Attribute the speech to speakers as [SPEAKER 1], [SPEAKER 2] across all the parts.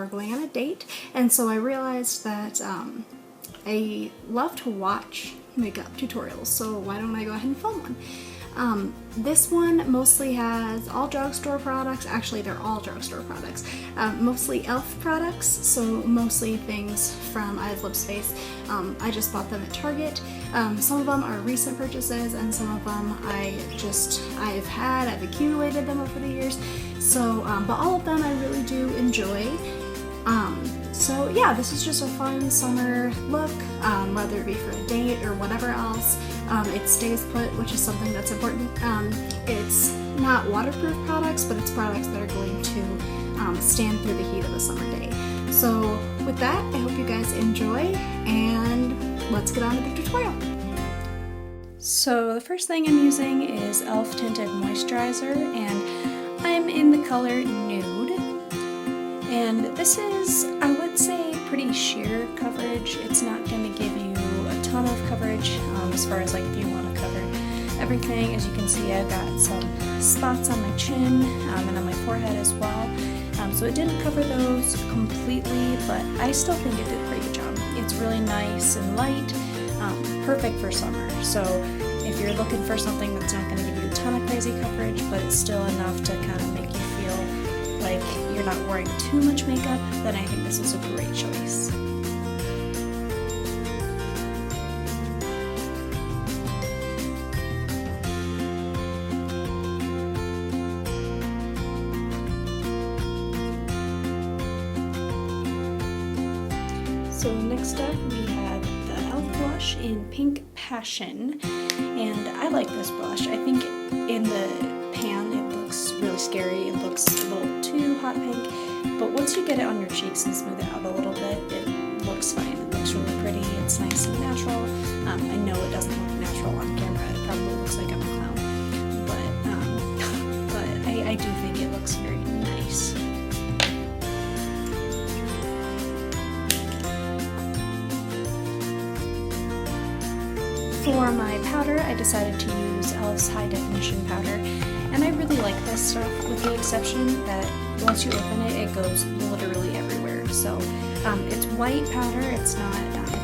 [SPEAKER 1] are going on a date, and so I realized that I love to watch makeup tutorials, so why don't I go ahead and film one? This one mostly has all drugstore products. Actually, they're all drugstore products. Mostly e.l.f. products, so mostly things from Eyes, Lips, Face. I just bought them at Target. Some of them are recent purchases, and some of them I've accumulated them over the years. So, but all of them I really do enjoy. So yeah, this is just a fun summer look, whether it be for a date or whatever else. It stays put, which is something that's important. It's not waterproof products, but it's products that are going to stand through the heat of a summer day. So with that, I hope you guys enjoy, and let's get on to the tutorial. So the first thing I'm using is e.l.f. Tinted Moisturizer, and I'm in the color Nude. And this is, I would say, pretty sheer coverage. It's not going to give you a ton of coverage as far as like if you want to cover everything. As you can see, I've got some spots on my chin and on my forehead as well. So it didn't cover those completely, but I still think it did a pretty good job. It's really nice and light, perfect for summer. So if you're looking for something that's not going to give you a ton of crazy coverage, but it's still enough to kind of make you feel like you're not wearing too much makeup, then I think this is a great choice. So next up we have the e.l.f. blush in Pink Passion, and I like this blush. I think in the pan it looks really scary, it looks a little too hot pink, but once you get it on your cheeks and smooth it out a little bit, it looks fine. It looks really pretty, it's nice and natural. I know it doesn't look natural on camera, it probably looks like I'm a clown, but I do think it looks very nice. For my powder, I decided to use e.l.f.'s High Definition Powder, and I really like this stuff, with the exception that once you open it, it goes literally everywhere. So it's white powder, it's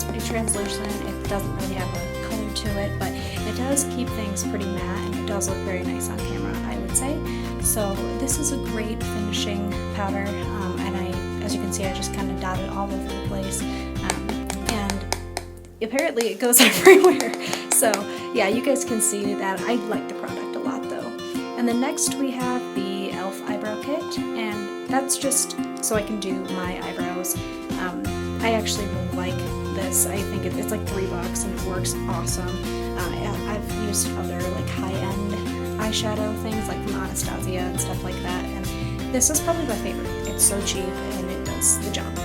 [SPEAKER 1] pretty translucent, it doesn't really have a color to it, but it does keep things pretty matte, and it does look very nice on camera, I would say. So this is a great finishing powder, and as you can see, I just kind of dotted all over the place. Apparently it goes everywhere. So yeah, you guys can see that I like the product a lot though. And then next we have the e.l.f. eyebrow kit, and that's just so I can do my eyebrows. I actually really like this. I think it's like $3 and it works awesome. I've used other like high-end eyeshadow things like from Anastasia and stuff like that, and this is probably my favorite. It's so cheap and it does the job.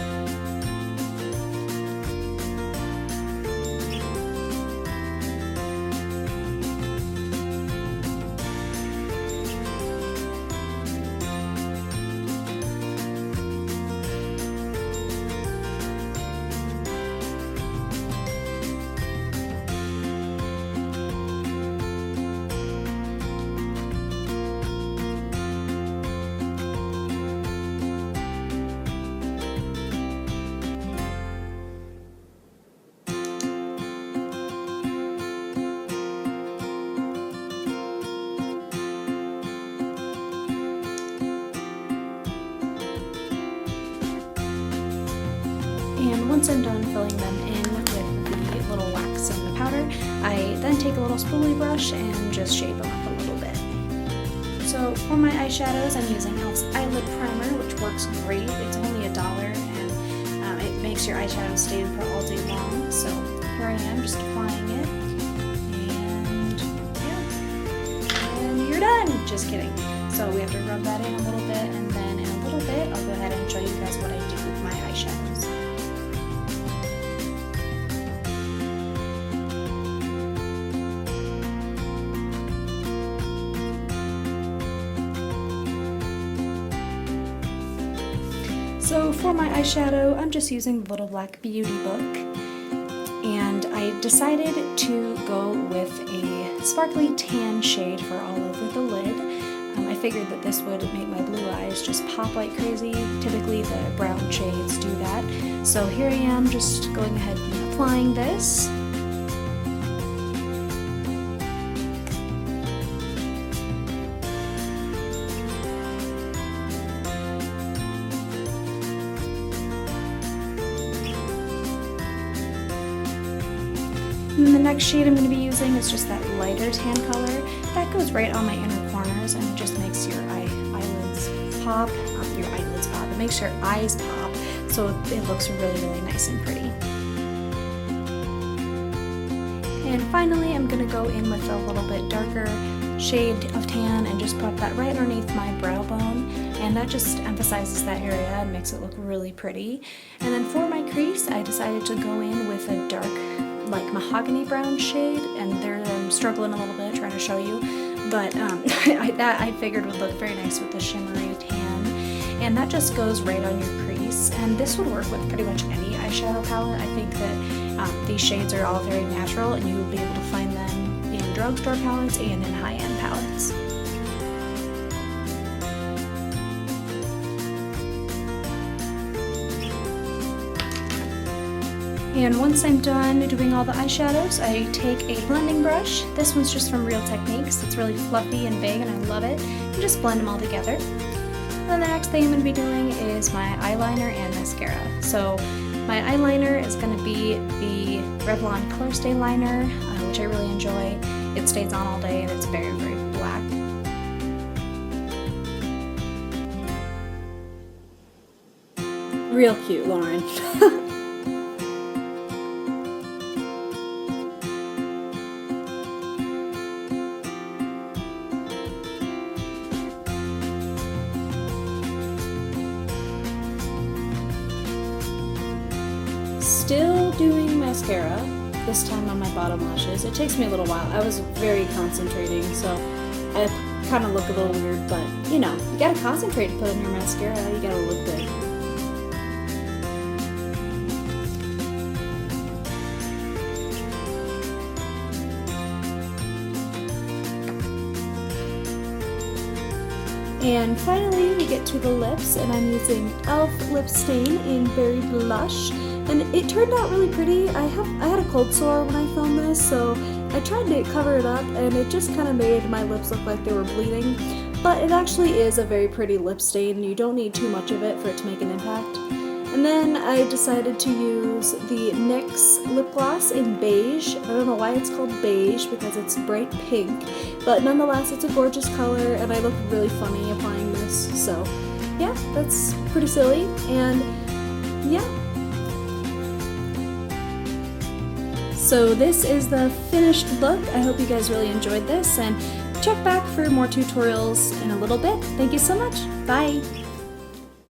[SPEAKER 1] And once I'm done filling them in with the little wax and the powder, I then take a little spoolie brush and just shape them up a little bit. So for my eyeshadows, I'm using e.l.f.'s Eyelid Primer, which works great. It's only $1, and it makes your eyeshadow stay put all day long. So here I am, just applying it, and yeah, and you're done! Just kidding. So we have to rub that in a little bit, and then in a little bit, I'll go ahead and show you guys what I do with my eyeshadows. So for my eyeshadow, I'm just using the Little Black Beauty Book, and I decided to go with a sparkly tan shade for all over the lid. I figured that this would make my blue eyes just pop like crazy. Typically the brown shades do that. So here I am just going ahead and applying this. And the next shade I'm going to be using is just that lighter tan color. That goes right on my inner corners and it just makes your eyelids pop. Your eyelids pop. It makes your eyes pop, so it looks really, really nice and pretty. And finally, I'm going to go in with a little bit darker shade of tan and just put that right underneath my brow bone. And that just emphasizes that area and makes it look really pretty. And then for my crease, I decided to go in with a dark, like mahogany brown shade, and I'm struggling a little bit trying to show you, but that I figured would look very nice with the shimmery tan, and that just goes right on your crease. And this would work with pretty much any eyeshadow palette. I think that these shades are all very natural, and you will be able to find them in drugstore palettes and in high-end palettes. And once I'm done doing all the eyeshadows, I take a blending brush. This one's just from Real Techniques. It's really fluffy and big and I love it. And just blend them all together. And then the next thing I'm going to be doing is my eyeliner and mascara. So my eyeliner is going to be the Revlon Color Stay Liner, which I really enjoy. It stays on all day and it's very, very black.
[SPEAKER 2] Real cute, Lauren. Still doing mascara, this time on my bottom lashes. It takes me a little while. I was very concentrating, so I kind of look a little weird, but you know, you gotta concentrate to put on your mascara. You gotta look good. And finally we get to the lips, and I'm using e.l.f. Lip Stain in Berry Blush. And it turned out really pretty. I had a cold sore when I filmed this, so I tried to cover it up and it just kind of made my lips look like they were bleeding. But it actually is a very pretty lip stain. You don't need too much of it for it to make an impact. And then I decided to use the NYX lip gloss in beige. I don't know why it's called beige because it's bright pink, but nonetheless it's a gorgeous color and I look really funny applying this. So yeah, that's pretty silly. And yeah. So this is the finished look. I hope you guys really enjoyed this, and check back for more tutorials in a little bit. Thank you so much. Bye!